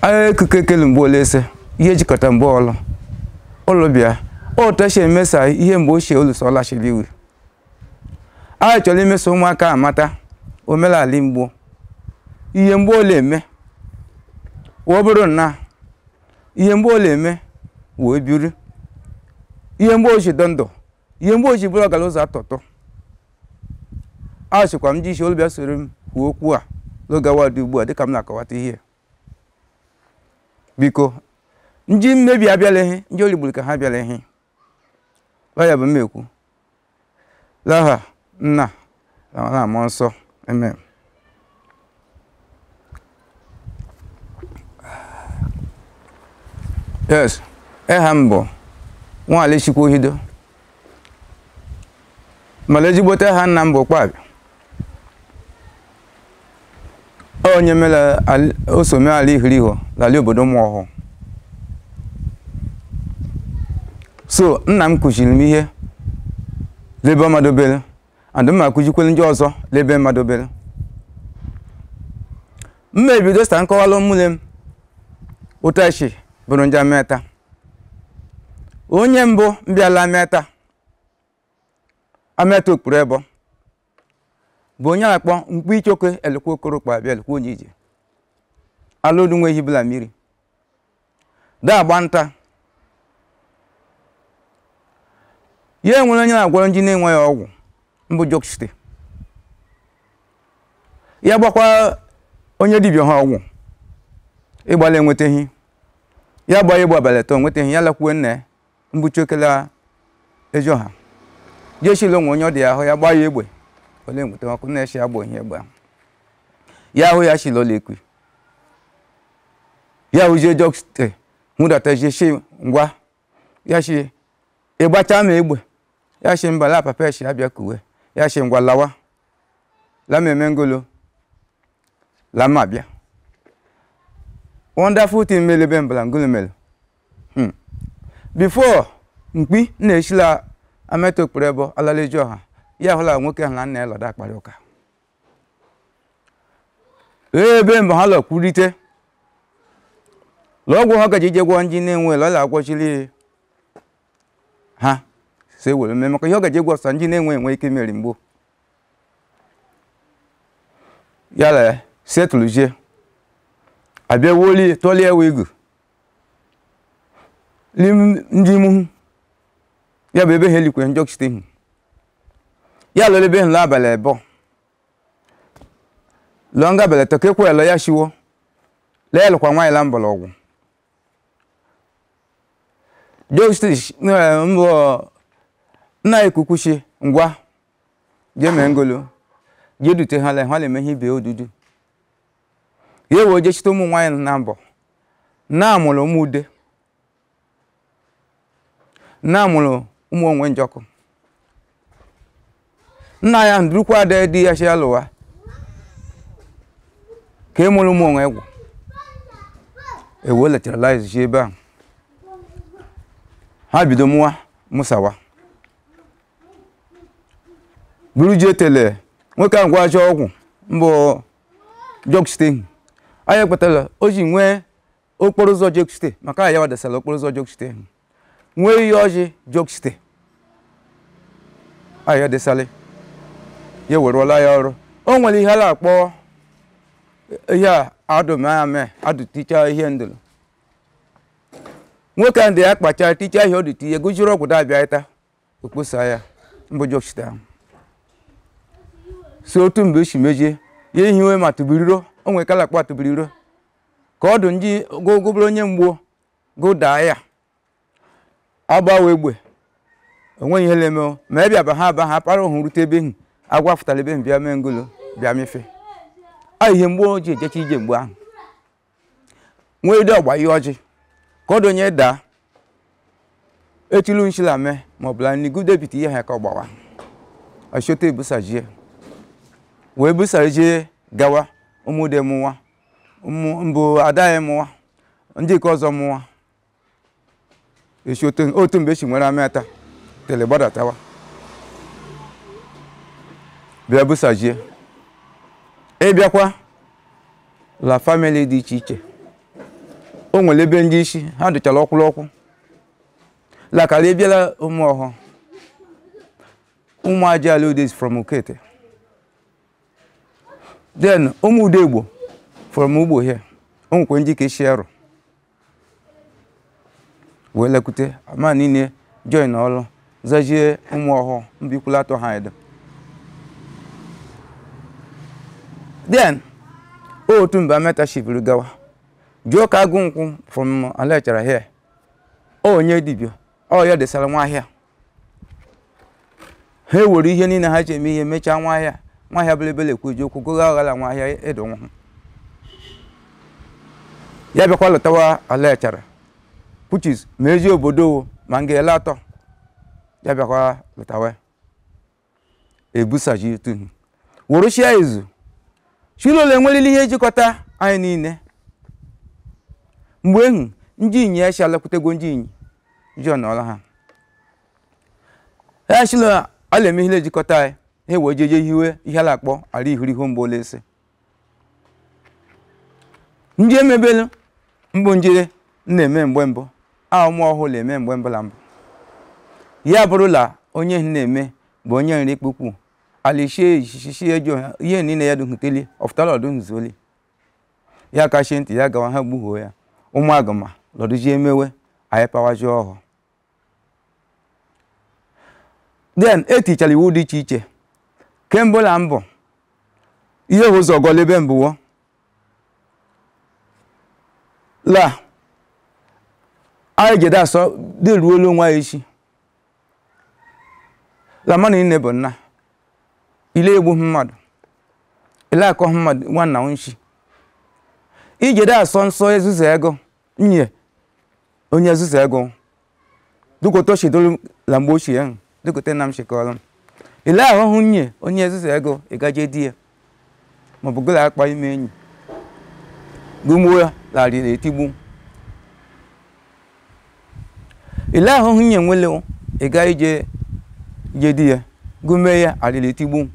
kekele mgbe olese ihe jikọta mgbe ọlụ bịa otechi emesa ihe mgbe ochie olusolachiri iwe a chọrọ imeso ụmụaka amata omenala Igbo ihe mgbe ole eme ọ bụrụ na ihe mgbe ole eme wee biri ihe mgbe ochie dondo ihe mgbe ochie bụrụ ọgala ụzọ atọtọ a chịkwa m ji isi olu bịa soro m kwuo okwu a n'oge awa dị ugbu a dịka m na-akọwata ihe biko ndị mmebi abịala ihe ndị oligburu ka ha bịala ihe ya bụ mmekwu laha nna na mmụọ nsọ amen. Yes, eha mbụ nwale chikwa ohido mala ejigbote ha nna mbụ kpabịa onye mere osome ala ihiriho lali obodo mụọhụ so nna m kụziri m ihe lebe mmadụ obere and m akụzikwere ndị ọzọ lebe mmadụ obere mmebido sta nkọwalụ mmụle m ụtachi bụrụ nje meta onye mbụ mbịala ameta okpuru ebo bụ onye akpọ mkpu ichokwe elekwa okorokpa abịa elekwa onye ije alụdu nwe ehibula mmiri da agba nta ya enwere onye na-agwọrọ ndị na-enweghị ọgwụ mbụ jokste ya gbakwa onye dibịa ha ọgwụ ịgbala enwetaghị ya gba igbo abalịta onwetaghị ya lakwuo nna mbụ chokela ejo ha jeshilo nwe onye ọ dị ahụ ya gbaa ya egbe ole nweta ọkụ na-eshi agba ihe egbe ya ahụ ya shilo lekwi ya hụ je jokste hụdata jeshi ngwa ya shi ịgbacha ma egbe ya shi mbala papa shi abịa kuwe ya shi ngwa lawa la meme ngolo la mabịa wonderful thing melebe mbala ngolo mele before mkpi na-eshila ameta okpuru ebo alaleju ọha ya hụla nwoke ahụ na nna ya lọda akparị ụka ebe mgbe ha lọkwurite lọgwụ ha gaji ije gwọ ndị na-enwe lọla agwọchiri ha se were mee maka ihe ọ gaji egwu ọsọ ndị na-enwe ike meri mgbo ya la setụlụzie abịa woli tọlie wigu ndị imu ya bụ ebe ha elikwe njọkiste ihu ya lọrọ ebe hụla abalị ebo lọ nga abalị tọ kekwe lọ ya shiwo lee lụkwa nwaanyị la mgbọrọgwụ jokiste mbọ nna ekukwuchi ngwa je mee ngolo je dute ha le ihe ibe odudu ya ewe je chite ụmụ nwaanyị na mbọ na amụrụ ụmụ ude na amụrụ ụmụ onwe njọkụ nna ya ndurukwa ada di ya shi alụwa ka e mụrụ ụmụ onwe egwu ewe lateralize shi ebe ahụ ha bido mụwa mụsawa buru ji etele nwoke ahụ gwaja ọgwụ mbụ jokste anya kpatara o ji nwee okporo ụzọ jokste maka ya wadasara okporo ụzọ jokste nwee ihe ọjị jokste aya desali ya werela ya ọrụ o nwere ihe ala akpọ ihe adụmame adụticha ihe ndụlụ nwoke ahụ dị ya kpacha ticha ihe ọdụti ya gụjiri ọgwụ dabịa ịta okposa ya mbụ jokste ahụ si otu mgbe echi mejie ya ehiwe ma tụbiriro o nwere kala akpọ tụbiriro ka ọ dụ ndị gụbụrụ onye mgbo gụdaa ya agbawa egbe onweghị ihe na-eme ma ebe aba ha para ohụ rute ebe ahụ agwa fụtara ebe bịa mee ngolo bịa mefe ihe mgbe ji ejecha ije mgbe ahụ nwee ide ọgba ihe ọjị ka ọ dị onye daa etilu nshila mee ma ọ bụla n'igudebite ihe ha ka ọ gbawa achọta ebusajie wee busajie gawa ụmụde mụwa mbụ ada ya mụwa ndị nke ọzọ mụwa echi otu mgbe echi nwere ameta tele gbadatawa bịa busajie ịbịakwa la family dị iche iche o nwere ebe ndị isi ha dịchara ọkwụlọkwụ lakara ebiala ụmụọhụ ụmụ Ajiala Odes from Okete, then ụmụ Udegbo from Ugbo here o nwekwe ndị ka esi arụ wee lekute ama niile join ọrụ zajie ụmụọhụ mbikwula atọ ha edo. Then otu mba mentorship gawa jụọ ka agụ nkwụ from Alechara here onye dibịa ya desara nwa ahịa ha ewere ihe niile ha ji eme ihe mechaa nwa ahịa belebele kweji okwu goga aghala nwa ahịa edo nwa ya bịakwa lọtawa Alechara which is mezi obodo ma nga ele atọ ya bịakwa lọtawa ebusaji tu worochia ezu Shilole nwelili ihe jikọta anyị niile mgbe ehu ndị inyi echi alakwutego ndị inyi John ọla ha ya shilo ala eme ihe jikọta anyị ha wee jeje hiwe ihe ala akpọ ala ihuriho mgbe ole ese ndị emebelu mbụ njire na-eme mgbe mbụ ụmụ ọhụụ na-eme mgbe mbụ la mbụ ya bụrụla onye na-eme bụ onye nri ikpukwu alishie ishishi ejo ihe niile ya duhuteli oftala odunzoli ya kashi ntị ya gawa ha gbuho ya ụmụ agama lọdụji emewe anyị pawaji ọhụ then etichara iwu dị iche iche kemgbe la mbụ ihe ụzọ gọlebe mbụwo la anyị jede asọ dị ruolu nwa isi la mmanụ niile bụ nna ile egbu mmadụ ile akọ mmadụ nwanna nshi ijede asọ nsọ ezuzu ego nye onye ezuzu ego dukoto shidolu la mgbe ochie ahụ dukote na m shikọrọ ile ahụhụ nye onye ezuzu ego ịgaje di ya maọbụ gola akpa ime enyi gumuo ya larịrị etigbu ile ahụhụ nye nwele ịga ije di ya gume ya arịrị etigbu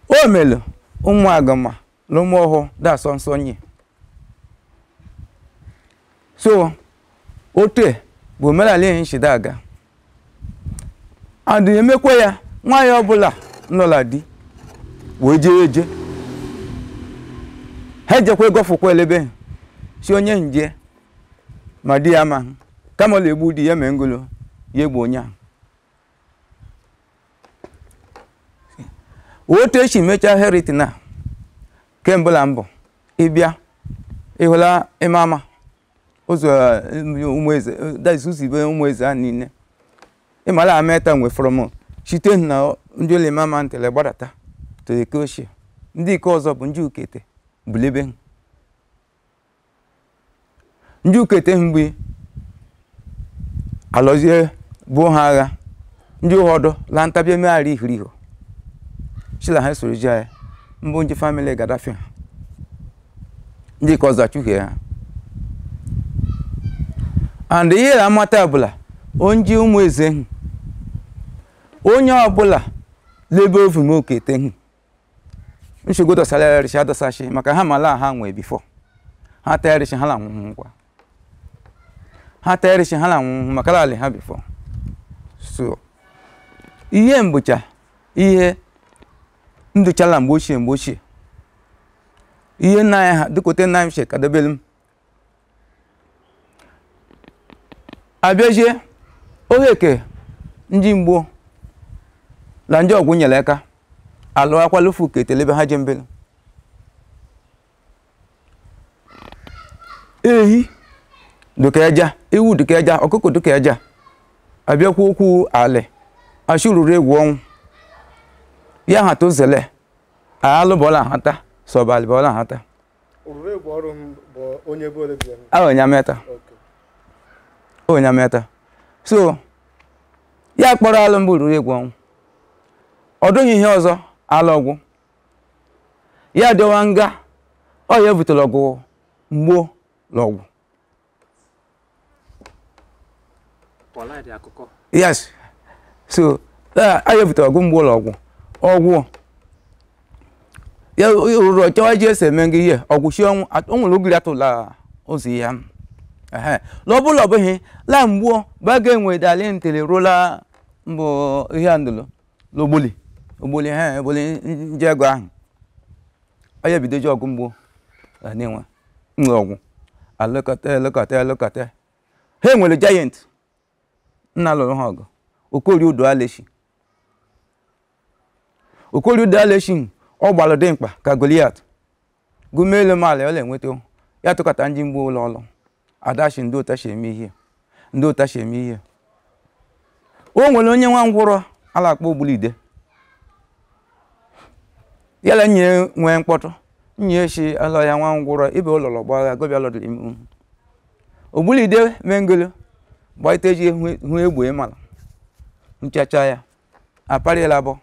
o melu ụmụ agama na ụmụ ọhụụ dasọ nsọ nye so ote bụ omenala ihe nshida aga adị emekwa ya nwaanyị ọbụla nọla di wee jee eje ha ejekwa egofukwa elebe si onye nje ma di ya ma kama ọ egbu di ya mee ngolo ya egbu onye ahụ otu echi mechaa heriti na kemgbe la mbụ ịbịa ịhụla imama ụzọ ụmụeze daisuzibe ụmụeze a niile ịmala ameta nwe from site na ndị ụlọ imama ntele gbadata toleke ochie ndị ike ọzọ bụ ndị Ukete bulebe ndị Ukete mgbe alọzie bụ ha agha ndị ụfọdụ la ntabịa megharị ihuriho chila ha soro ji ya mbụ ndị famili Gaddafi ha ndị ka ọzọ achụghị ha and ihe la amata ọbụla onye ụmụ eze hụ onye ọbụla lebe ovu m Okete hụ nsogbu dọsara erichi adọsachi maka ha mala ha nwee bifo ha ta erichi ha la nwụhụ ngwa ha ta erichi ha la nwụhụ maka lali ha bifo so ihe mgbocha ihe ndụchala mgbe ochie ihe nna ya ha dịkote nna m she kadebelu m abịazie oheke ndị mgbo la ndị ọgwụ nyere aka alụ akwalufu Ukete lebe ha je mbelu ehi dukeja ewu dukeja ọkụkọ dukeja abịakwa okwu ale ashururu egwu ọnwụ ya ha tozele alụ bọla hata sobali bọla hata ururu egwu ọrụ bụ onye bụ ole bịa onye meta onye meta so ya kpọrọ alụ mbụ ururu egwu ọnwụ ọdụghị ihe ọzọ alụ ọgwụ ya dịwa nga ọ ya butere ọgwụ mgbo l'ọgwụ yes so a ya butere ọgwụ mgbo l'ọgwụ ọgwụ ya rụrụ chọwa ji ese eme ihe ọgwụchi ọnwụ onwere ogiri atụla ozi ya lọbụla ọbụghị la mgbuo baga enwe dali ntele rụla mbụ ihe andụlụ ogboli ha ebole nje ego ahụ onye bido ji ọgụ mgbuo na-enwe ọgwụ alekọta ha nwere giant nna lụrụ ha ọgụ Okori Udo Aleshi ọ gbalụ dị mkpa ka Goliath gụmelu mala ọla enweta ya tụkọta ndị mgbe ụlọ adachi ndị ụtachi eme ihe o nwere onye nwa ngwụrọ ala akpọ Ogbulide yala nye nwee mkpọtụ nye shi ala ya nwa ngwụrọ ibe ụlọlọ gbagha gobia lọdụrụ ime Ogbulide mengolo gbaite ji hụ egbe mala nchacha ya aparịla abụọ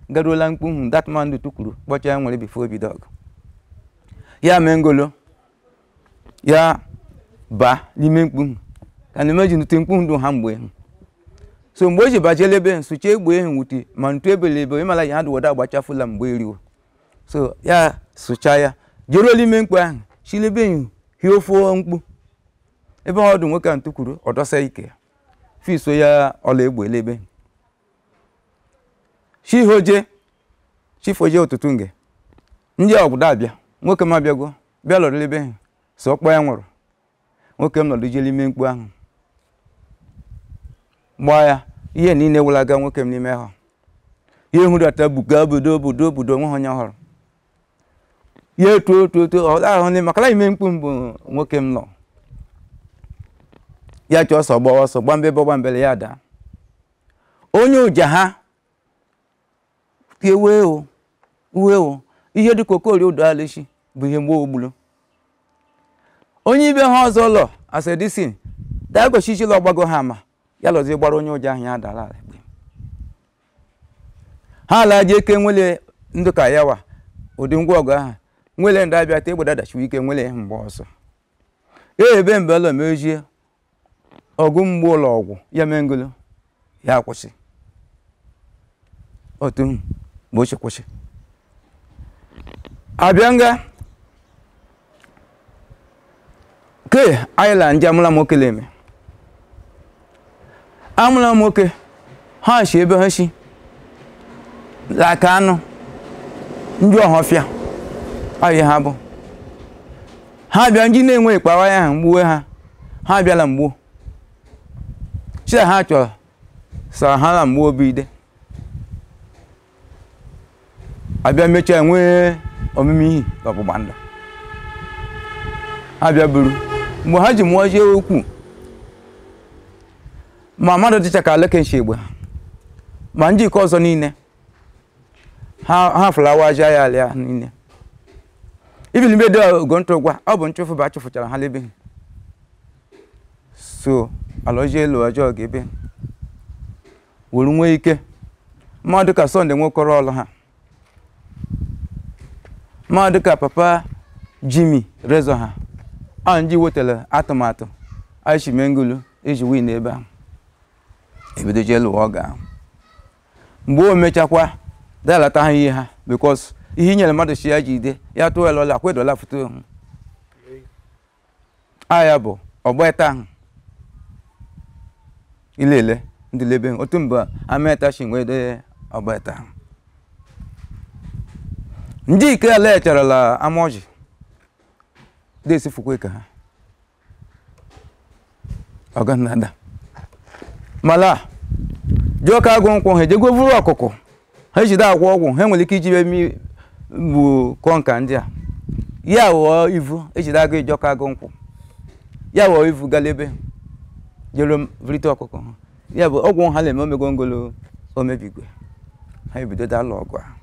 garuola mkpu hụ datman tukwuru kpọcha ya nwere bifo bido ọgụ ya mengolo ya ba n'ime mkpu hụ ka na emeji nute mkpu ndụ ha mgbe hụ so mgbe o ji bajele ebe suche egbe hụ nwute ma ntu ebele ebe ịmala ya adụ wada agbachafula mgbe eriwo so ya sụcha ya jeruola ime mkpu ahụ chilebe hụ hie ofu mkpu ebe ọdụ nwoke ntu kwuru ọdọsa ike fiso ya ọla egbe elebe chifoje ụtụtụ nge ndị ọgwụda abịa nwoke m abịago bịa lọrọ ebe ahụ so ọkpọ ya nwụrụ nwoke m nọdụ jele ime mkpu ahụ gbaa ya ihe niile wụlaga nwoke m n'ime ha ihe hụdata buga obodo onwe onye ọhụrụ ya etuo ọhụ ndị makala ime mkpu mbụ nwoke m nọ ya chọọ ọsọ gbaa mbele ya daa onye ụja ha uwe o ihe dịka Okori Udo Aleshi bụ ihe mgbe ogbulu onye ibe ha ọzọ lọ asedisin dagochichila ọgbago ha ma ya lọzi gbara onye ụja ahụ ya dara ala ha ala ji eke nwele ndụ ka yawa ụdị ngwa ọgụ ahụ nwele ndị abịa ta egbeda dachiwa ike nwele mgbe ọsọ ebe mbelọ mejie ọgụ mgbe ụlọ ọgwụ ya mengolo ya kwụsị otu bụ oche kwụsị abịa nga ke ayịla ndị amụla nwoke leme amụla nwoke ha shi ebe ha shi laka anụ ndị ọhọfịa ayị ha bụ ha bịa ndị na-enwe ikpawa ya ha mgbuwe ha bịala mgbuo chida ha chọrọ sa ha la mgbuo bide abịa mechaa nwee omimi ihe ọgbụgba ndụ abịa buru mgbe ha ji mụọ jee okwu ma mmadụ dịcha ka aleke nshi egbe ma ndị ike ọzọ niile ha fụlawa aja ya alịa niile ibi n'ime dị ogo ntụ gwa ọ bụ nchụfụ bụ achụfụchara ha lebe so alọjie elu ọjọọ ga-ebe wuru nwee ike mmadụ ka Sunday nwekọrọ ọlụ ha mmadụ ka papa Jimmy Rezọ ha a ndị wetara atụmatụ aishi mengulu iji win ebe ahụ ebido jee lụọ ọga ahụ mgbe o mechakwa dalata ha ihe ha because ihe nyere mmadụ shi ya ji ide ya tụọ elola akwedola foto ya bụ ọgbaeta ahụ ilele ndị lebe otu mgbe ameta shi nwede ọgbaeta ahụ ndị ike ala echarala amaọjị desi fukwe ka ha ọganada mala jụọ ka agụ nkwụ ha ejego vuru ọkụkụ ha ejide agwọ ọgwụ ha nwere ike iji ebe bụ kọnka ndị a ya wụọ ivu ejide agụ ijọ ka agụ nkwụ ya wụọ ivu galebe jere vrite ọkụkụ ha ya bụ ọgwụ ha na-eme omego ngolo omebigwe ha ebido dalụ ọgụ a